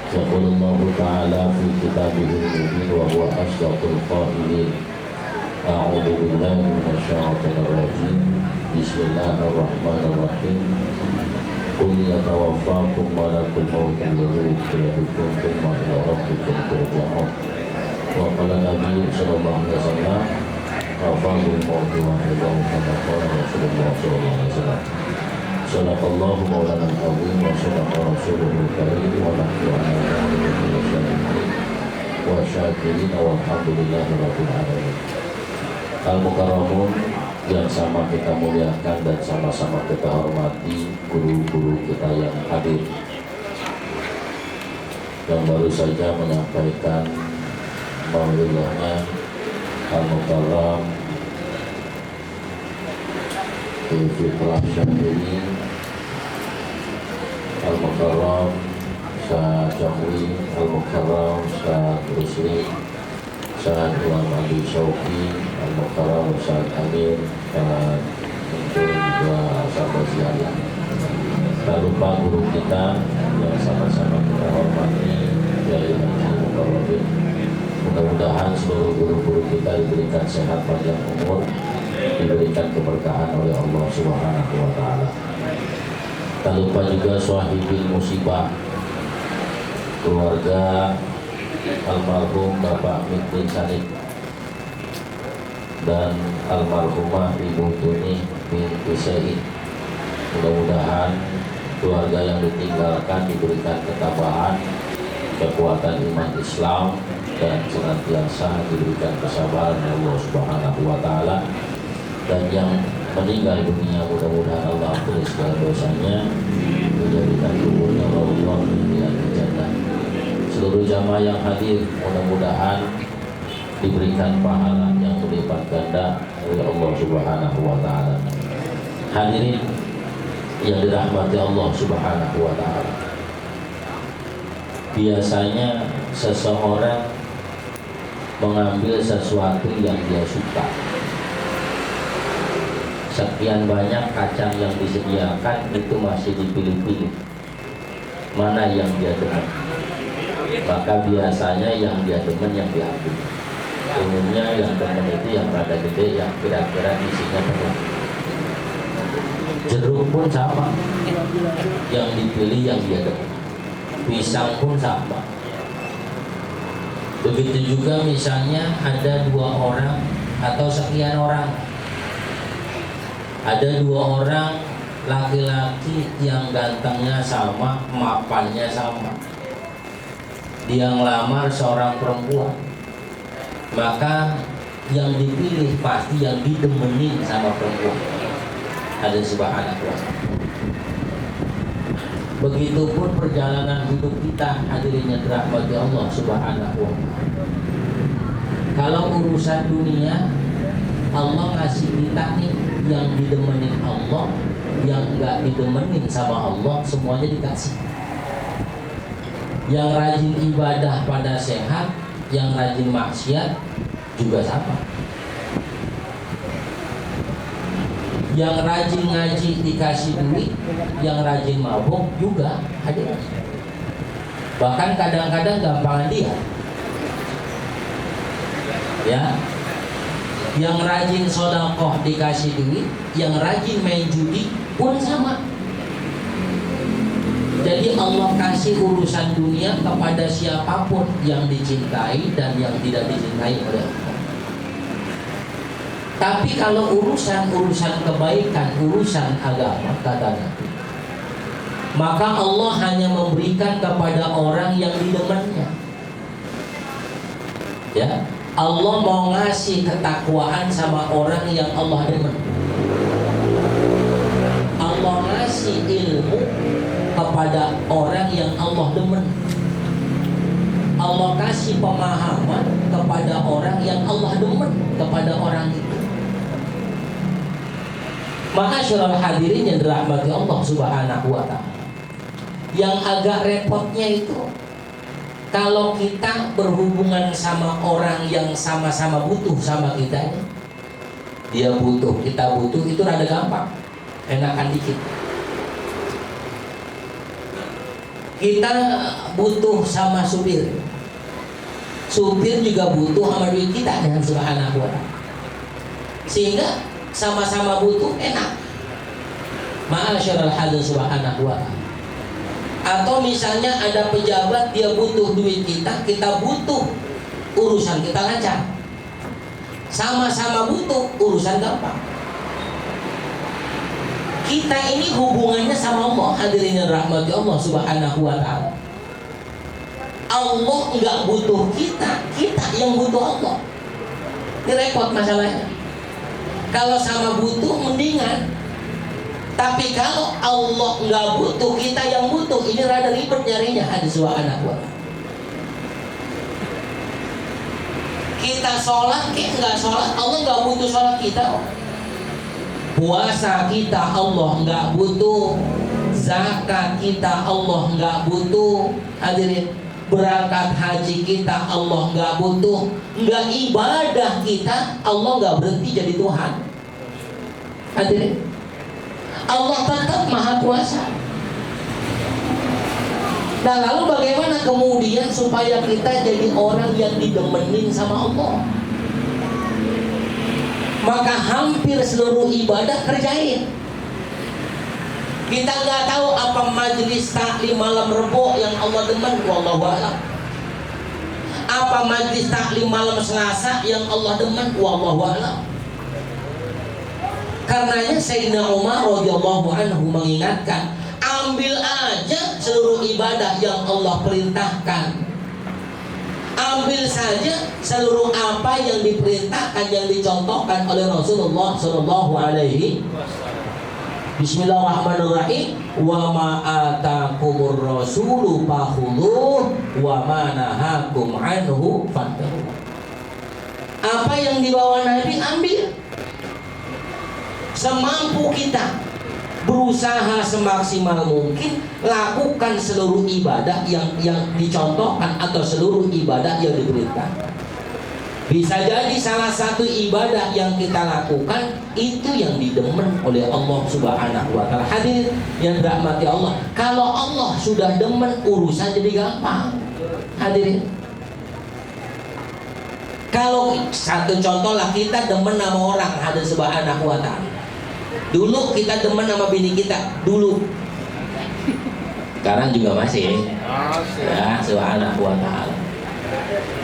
يقول الله تعالى في كتابه المبين وهو أصدق القائلين أعوذ بالله من الشيطان الرجيم بسم الله الرحمن الرحيم قل يتوفاكم ملك الموت الذي وكل بكم ثم إلى ربكم ترجعون وقال النبي صلى الله عليه وسلم أفضل الموت واحدا كما قال رسول الله صلى الله عليه وسلم صدق الله مولانا العظيم وصدق رسوله الكريم ونحن على ذلك من الشاهدين والشاكرين والحمد لله رب العالمين. Al-Mukarramun yang sama kita muliakan dan sama-sama kita hormati guru-guru kita yang hadir, yang baru saja menyampaikan maulidnya Al-Mukarram Fitrah Syahrini Al-Mukarram Ustaz Jamwi, Al-Mukarram Ustaz Rusli, Ustaz Imam Ali Syauqi, Al-Mukarram Ustaz Amir, dan tentu juga sahabat sekalian. Tak lupa guru kita yang sama-sama kita hormati, Kiai Haji Mukarramin. Mudah-mudahan seluruh guru-guru kita diberikan sehat panjang umur, diberikan keberkahan oleh Allah Subhanahu wa Ta'ala. Tak lupa juga swahibil musibah, keluarga almarhum Bapak Mikrin Sanib dan almarhumah Ibu Tuni binti Syahid. Mudah-mudahan keluarga yang ditinggalkan diberikan ketabahan, kekuatan iman Islam, dan senantiasa diberikan kesabaran Allah Subhanahu wa Ta'ala. Dan yang meninggal dunia mudah-mudahan Allah ampuni segala dosanya, menjadikan kuburnya Allah yang jannah. Seluruh jamaah yang hadir mudah-mudahan diberikan pahala yang berlipat ganda oleh Allah Subhanahu wa Ta'ala. Hadirin yang dirahmati Allah Subhanahu wa Ta'ala, biasanya seseorang mengambil sesuatu yang dia suka. Sekian banyak kacang yang disediakan, itu masih dipilih-pilih mana yang dia demen. Maka biasanya yang dia demen yang diambil. Umumnya yang demen itu yang rada gede, yang kira-kira isinya penuh. Jeruk pun sama, yang dipilih yang dia demen. Pisang pun sama. Begitu juga misalnya ada dua orang atau sekian orang, ada dua orang laki-laki yang gantengnya sama, mapannya sama. Dia ngelamar seorang perempuan, maka yang dipilih pasti yang didemenin sama perempuan. Ada Subhanahu wa Ta'ala. Begitupun perjalanan hidup kita, hadirin yang dirahmati Allah Subhanahu wa Ta'ala. Kalau urusan dunia, Allah ngasih kita nih yang didemenin Allah, yang enggak didemenin sama Allah, semuanya dikasih. Yang rajin ibadah pada sehat, yang rajin maksiat juga sama. Yang rajin ngaji dikasih duit, yang rajin mabuk juga ada. Bahkan kadang-kadang gampangan dia. Ya, yang rajin sedekah dikasih duit, yang rajin main judi pun sama. Jadi Allah kasih urusan dunia kepada siapapun yang dicintai dan yang tidak dicintai oleh Allah. Tapi kalau urusan kebaikan, urusan agama, kata Nabi, maka Allah hanya memberikan kepada orang yang didemennya. Ya, Allah mau ngasih ketakwaan sama orang yang Allah demen. Allah ngasih ilmu kepada orang yang Allah demen. Allah kasih pemahaman kepada orang yang Allah demen kepada orang itu. Maka syarul hadirin yang dirahmati Allah Subhanahu wa Ta'ala, yang agak repotnya itu kalau kita berhubungan sama orang yang sama-sama butuh sama kita, dia butuh, kita butuh, itu rada gampang, enakan dikit. Kita butuh sama supir, supir juga butuh sama duit kita dengan subhanahu wa ta'ala, sehingga sama-sama butuh enak. Ma'asyiral hadirin subhanahu wa ta'ala. Atau misalnya ada pejabat, dia butuh duit kita, kita butuh, urusan kita lancar. Sama-sama butuh, urusan gampang. Kita ini hubungannya sama Allah, hadirin yang rahmati Allah subhanahu wa ta'ala. Allah nggak butuh kita, kita yang butuh Allah. Ini repot masalahnya. Kalau sama butuh mendingan, tapi kalau Allah nggak butuh, kita yang butuh, ini rada ribet nyarinya. Hadis subhanahu wa ta'ala. Kita sholat kayak nggak sholat, Allah nggak butuh sholat kita. Puasa kita Allah nggak butuh, zakat kita Allah nggak butuh, hadirin. Berangkat haji kita Allah nggak butuh, nggak ibadah kita Allah nggak berhenti jadi Tuhan, hadirin. Allah tetap maha kuasa. Nah lalu bagaimana kemudian supaya kita jadi orang yang didemenin sama Allah? Maka hampir seluruh ibadah kerjain. Kita nggak tahu apa majelis taklim malam Rebo yang Allah demen, wallahu a'lam. Apa majelis taklim malam Selasa yang Allah demen, wallahu a'lam. Karenanya Sayyidina Umar radhiyallahu anhu mengingatkan, ambil aja seluruh ibadah yang Allah perintahkan. Ambil saja seluruh apa yang diperintahkan, yang dicontohkan oleh Rasulullah sallallahu alaihi wasallam. Bismillahirrahmanirrahim. Wa ma atakumur rasulu fakhudhuh wa ma nahakum anhu fantahu. Apa yang dibawa Nabi ambil. Semampu kita, berusaha semaksimal mungkin lakukan seluruh ibadah yang dicontohkan atau seluruh ibadah yang diperintahkan. Bisa jadi salah satu ibadah yang kita lakukan itu yang didemen oleh Allah subhanahu wa ta'ala. Hadirin yang dirahmati Allah, kalau Allah sudah demen, urusan jadi gampang. Hadirin, kalau satu contoh lah, kita demen sama orang, hadirin subhanahu wa ta'ala. Dulu kita demen sama bini kita, dulu. Sekarang juga masih. Ya, subhanahu wa ta'ala.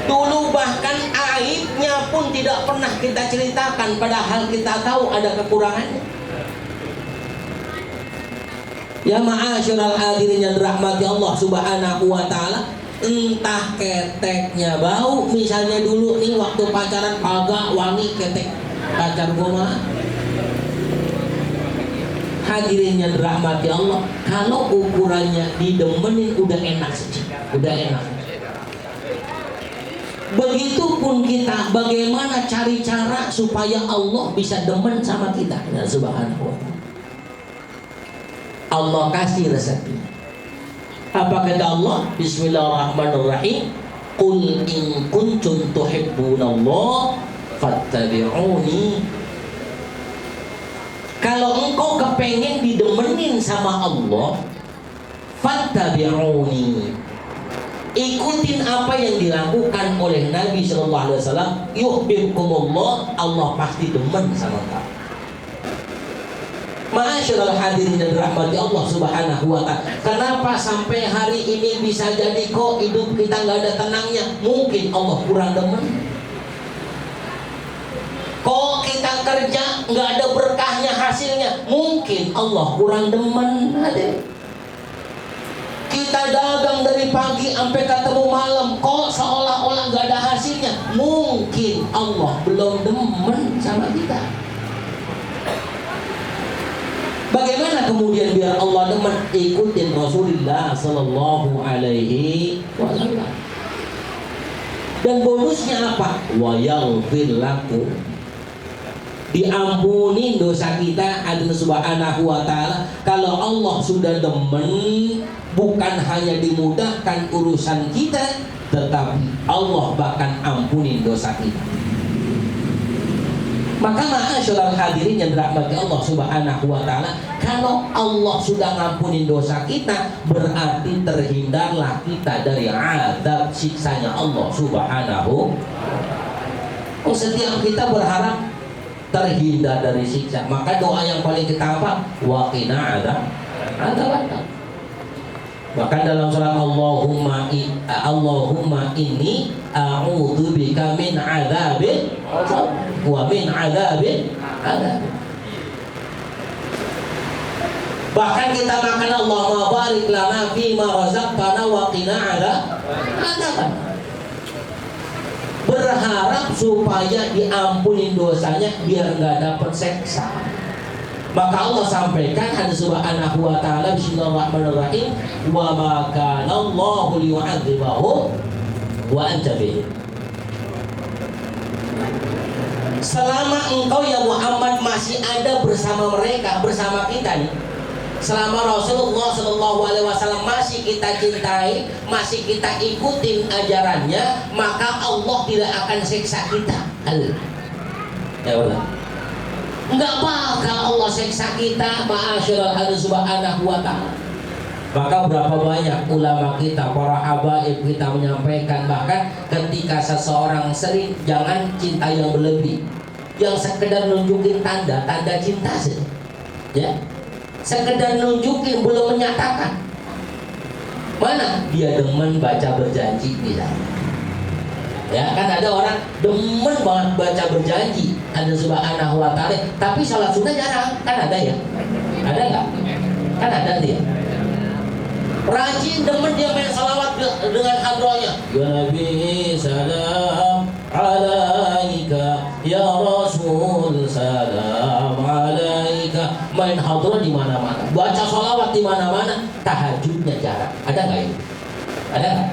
Dulu bahkan aibnya pun tidak pernah kita ceritakan, padahal kita tahu ada kekurangannya. Ya ma'asyiral hadirin yang dirahmati Allah subhanahu wa ta'ala, entah keteknya bau, misalnya dulu nih waktu pacaran agak wangi ketek pacar gua. Hadirin yang dirahmati Allah, kalau ukurannya didemenin udah enak saja, udah enak. Begitupun kita, bagaimana cari cara supaya Allah bisa demen sama kita. Ya, subhanahu wa ta'ala. Allah kasih resepnya. Apa kata Allah? Bismillahirrahmanirrahim. Qul in kuntum tuhibbunallah fattabi'uni. Kalau engkau kepengen didemenin sama Allah, fattabi'uni, ikutin apa yang dilakukan oleh Nabi sallallahu alaihi wasallam, yuhibbukumullah, Allah pasti demen sama kamu. Ma'asyiral hadirin dan rahmati Allah subhanahu wa ta'ala. Kenapa sampai hari ini bisa jadi kok hidup kita nggak ada tenangnya? Mungkin Allah kurang demen. Kok kita kerja nggak ada berkahnya hasilnya? Mungkin Allah kurang demen. Hadirin, kita dagang dari pagi sampai ketemu malam, kok seolah-olah gak ada hasilnya? Mungkin Allah belum demen sama kita. Bagaimana kemudian biar Allah demen? Ikutin Rasulullah sallallahu alaihi wasallam. Dan bonusnya apa? Wa yaghfir lakum, diampuni dosa kita. Ada subhanahu wa ta'ala. Kalau Allah sudah demen, bukan hanya dimudahkan urusan kita, tetapi Allah bahkan ampunin dosa kita. Maka ma'asyiral hadirin yang dirahmati Allah Subhanahu wa taala, kalau Allah sudah ngampunin dosa kita, berarti terhindarlah kita dari azab siksanya Allah Subhanahu. Setiap kita berharap terhindar dari siksa, maka doa yang paling kita apa? Wa qina adzabannar. Bahkan dalam surat Allahumma inni a'udzubika min adzabil wa min adzabil adab. Bahkan kita makan Allahumma barik lana fima razaqtana wa qina adzaban. Berharap supaya diampuni dosanya biar nggak dapat seksa. Maka Allah sampaikan hadis Subhanahu wa taala, bismillahirrahmanirrahim, wa ma kana Allahu liyu'adzibahum wa anta bihim. Selama engkau ya Muhammad masih ada bersama mereka, bersama kita nih, selama Rasulullah Shallallahu Alaihi Wasallam masih kita cintai, masih kita ikutin ajarannya, maka Allah tidak akan siksa kita. Ya Allah. Enggak bakal Allah seksa kita, ma'asyiral hadirin subhanahu wa ta'ala. Maka berapa banyak ulama kita, para habaib kita menyampaikan, bahkan ketika seseorang sering, jangan cinta yang berlebih, yang sekedar nunjukin tanda cinta saja, ya, sekedar nunjukin, belum menyatakan. Mana dia demen baca berjanji misalnya. Ya kan ada orang demen banget baca berjanji, ada Subhanahu wa ta'ala, tapi sholat sunnah jarang. Kan ada ya? Ada nggak? Kan ada dia. Rajin demen dia main salawat dengan hadrohnya. Ya Nabi salam alaika, ya Rasul salam alaika. Main hadroh di mana-mana, baca salawat di mana-mana, tahajudnya jarang. Ada nggak ini? Ada nggak?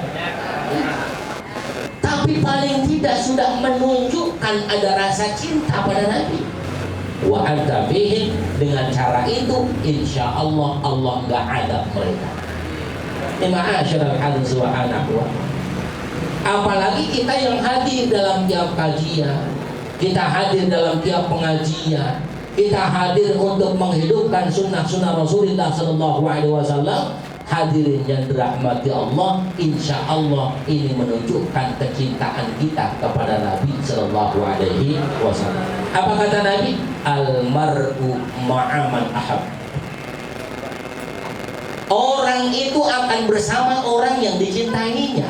Tapi paling tidak sudah menunjukkan ada rasa cinta pada Nabi. Wa anta bihim, dengan cara itu insya Allah Allah nggak adab mereka. Ma'asyiral hadirin subhanahu wa ta'ala. Apalagi kita yang hadir dalam tiap kajian, kita hadir dalam tiap pengajian, kita hadir untuk menghidupkan sunnah-sunnah Rasulullah Sallallahu Alaihi Wasallam. Hadirin yang dirahmati Allah, insya Allah ini menunjukkan kecintaan kita kepada Nabi Sallallahu Alaihi Wasallam. Apa kata Nabi? Almar'u ma'aman ahab. Orang itu akan bersama orang yang dicintainya.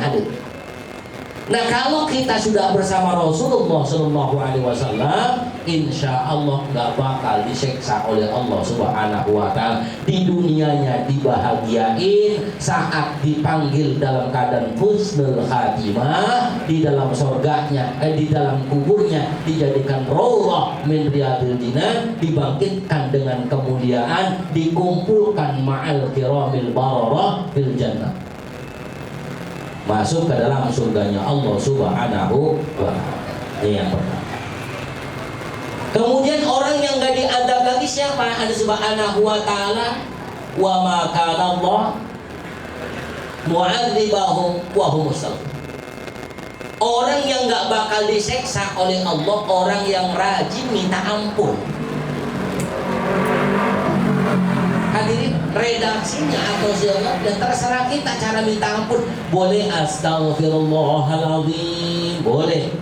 Nah kalau kita sudah bersama Rasulullah Sallallahu Alaihi Wasallam, insya Allah nggak bakal diseksa oleh Allah Subhanahu Wa Taala. Di dunianya dibahagiain, saat dipanggil dalam keadaan husnul khatimah, di dalam surganya, di dalam kuburnya dijadikan rawdah min riyadil jinan, dibangkitkan dengan kemuliaan, dikumpulkan ma'al kiramil bararah fil jannah, masuk ke dalam surganya Allah Subhanahu wa ta'ala. Ini yang pertama. Kemudian orang yang gak diadab lagi siapa? Ada Subhanahu wa ta'ala. Wa ma kana Allah mu'adzibahum wa hum mustaghfirun. Orang yang gak bakal diseksa oleh Allah, orang yang rajin minta ampun. Hadirin, redaksinya atau siapa dan terserah kita cara minta ampun. Boleh astaghfirullahaladzim, boleh.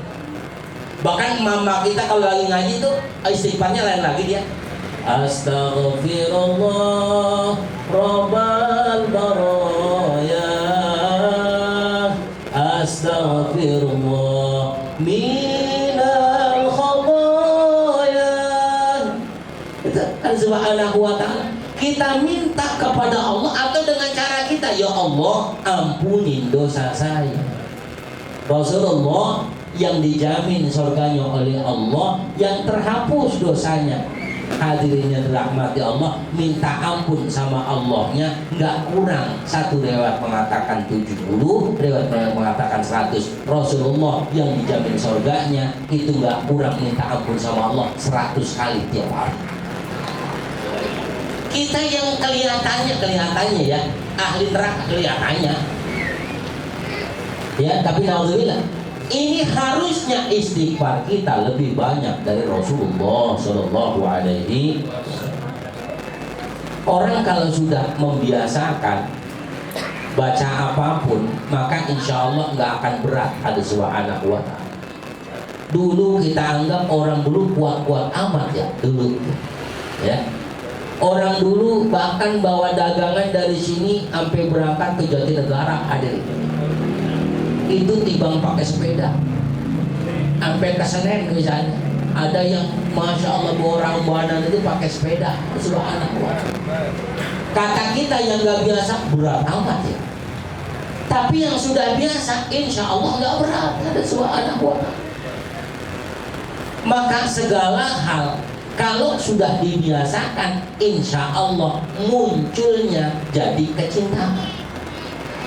Bahkan mama kita kalau lagi ngaji tuh istighfarnya lain lagi dia. Astaghfirullah rabbal baraya, astaghfirullah minal khataya. Itu Subhanahu wa ta'ala. Kita minta kepada Allah atau dengan cara kita, ya Allah ampuni dosa saya. Rasulullah yang dijamin surganya oleh Allah, yang terhapus dosanya. Hadirin yang dirahmati Allah, minta ampun sama Allahnya nggak kurang. Satu riwayat mengatakan 70, riwayat mengatakan 100. Rasulullah yang dijamin surganya itu nggak kurang minta ampun sama Allah 100 kali tiap hari. Kita yang kelihatannya ya ahli neraka kelihatannya ya, tapi naudzubillah Ini harusnya istighfar kita lebih banyak dari Rasulullah Shallallahu Alaihi Wasallam. Orang kalau sudah membiasakan baca apapun, maka insya Allah nggak akan berat. Ada subhanahu wa ta'ala. Dulu kita anggap orang dulu kuat-kuat amat ya, dulu ya. Orang dulu bahkan bawa dagangan dari sini sampai berangkat ke Jatinegara, hadir. Itu timbang pakai sepeda sampai ke Senen misalnya. Ada yang masya Allah bawa rambuanan itu pakai sepeda, subhanallah. Kata kita yang nggak biasa berat amat ya. Tapi yang sudah biasa, insya Allah nggak berat, ada subhanallah. Maka segala hal kalau sudah dibiasakan, insya Allah munculnya jadi kecintaan.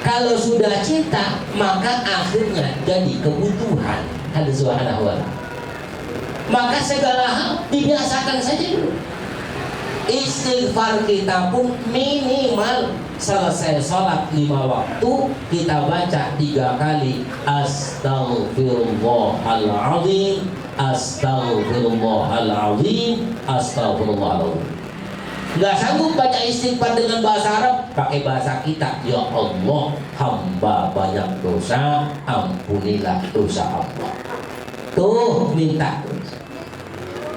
Kalau sudah cinta, maka akhirnya jadi kebutuhan. Ada subhanahu wa ta'ala. Maka segala hal dibiasakan saja dulu. Istighfar kita pun minimal selesai sholat 5 waktu kita baca 3 kali Astaghfirullahaladzim, Astaghfirullahaladzim, Astaghfirullahaladzim. Nggak sanggup baca istighfar dengan bahasa Arab, pakai bahasa kita. Ya Allah, hamba banyak dosa, ampunilah dosa Allah. Tuh minta.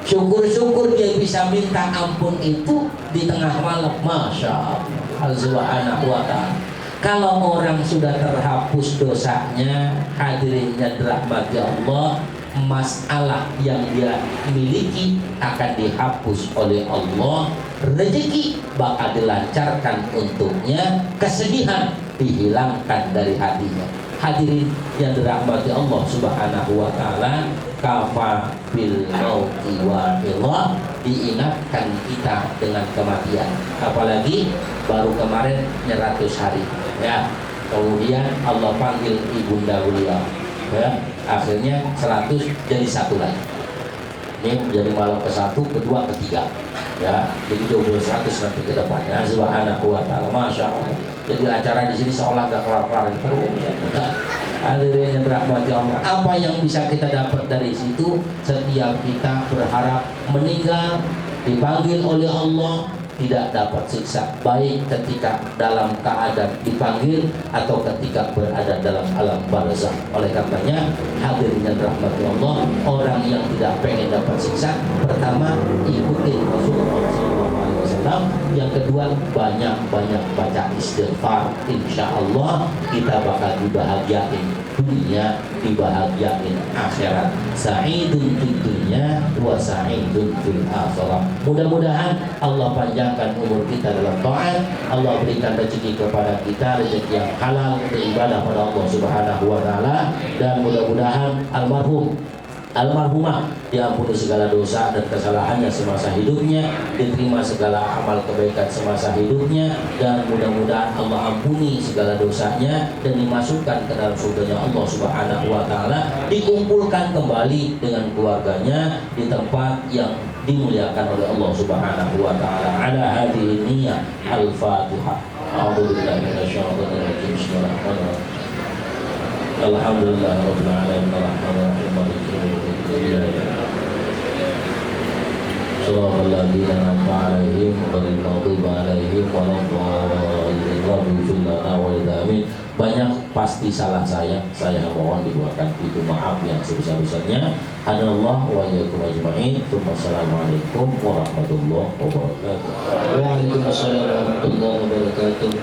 Syukur-syukur dia bisa minta ampun itu di tengah malam. Masya Allah subhanahu wa ta'ala. Kalau orang sudah terhapus dosanya, hadirinnya dirahmati Allah, masalah yang dia miliki akan dihapus oleh Allah. Rezeki bakal dilancarkan untuknya, kesedihan dihilangkan dari hatinya. Hadirin yang dirahmati Allah subhanahu wa ta'ala, kafa bil mauti wa ilah, diingatkan kita dengan kematian. Apalagi baru kemarin 100 hari ya, kemudian Allah panggil ibunda beliau ya, akhirnya 100 jadi 1 lagi. Ini menjadi malam ke-1, ke-2, ke-3 ya, jadi 1200 nanti ke depannya. Subhanahu wa ta'ala, masya Allah. Jadi acara di sini seolah gak kelar-kelar terus. Hadirin yang dirahmati Allah, apa yang bisa kita dapat dari situ? Setiap kita berharap meninggal dipanggil oleh Allah, tidak dapat siksa, baik ketika dalam keadaan dipanggil atau ketika berada dalam alam barzakh. Oleh karenanya, hadirin yang dirahmati Allah, orang yang tidak pengen dapat siksa, pertama ikutin Rasulullah SAW. Yang kedua, banyak-banyak baca istighfar. Insya Allah kita bakal dibahagiain dunia, dibahagiain akhirat. Sa'idun fid dunya wa sa'idun fil akhirah. Mudah-mudahan Allah panjangkan umur kita dalam taat. Allah berikan rezeki kepada kita, rezeki yang halal beribadah pada Allah Subhanahu wa taala, dan mudah-mudahan almarhumah diampuni segala dosa dan kesalahannya semasa hidupnya, diterima segala amal kebaikan semasa hidupnya, dan mudah-mudahan Allah ampuni segala dosanya dan dimasukkan ke dalam surganya Allah Subhanahu wa taala, dikumpulkan kembali dengan keluarganya di tempat yang dimuliakan oleh Allah Subhanahu wa taala. Ala hadhihi niyyah al-Fatihah. A'udzubillahi minasyaitonir rajim. Bismillahirrahmanirrahim. Alhamdulillah rabbil alamin arrahmanirrahim maliki yaumiddin. Shiratal ladzina an'amta 'alaihim ghairil maghdubi 'alaihim waladdallin. Banyak pasti salah saya mohon dibuatkan itu maaf yang sebesar-besarnya. Hanallah wa iyyakum ajma'in. Wassalamualaikum warahmatullahi wabarakatuh. Waalaikumsalam warahmatullahi wabarakatuh.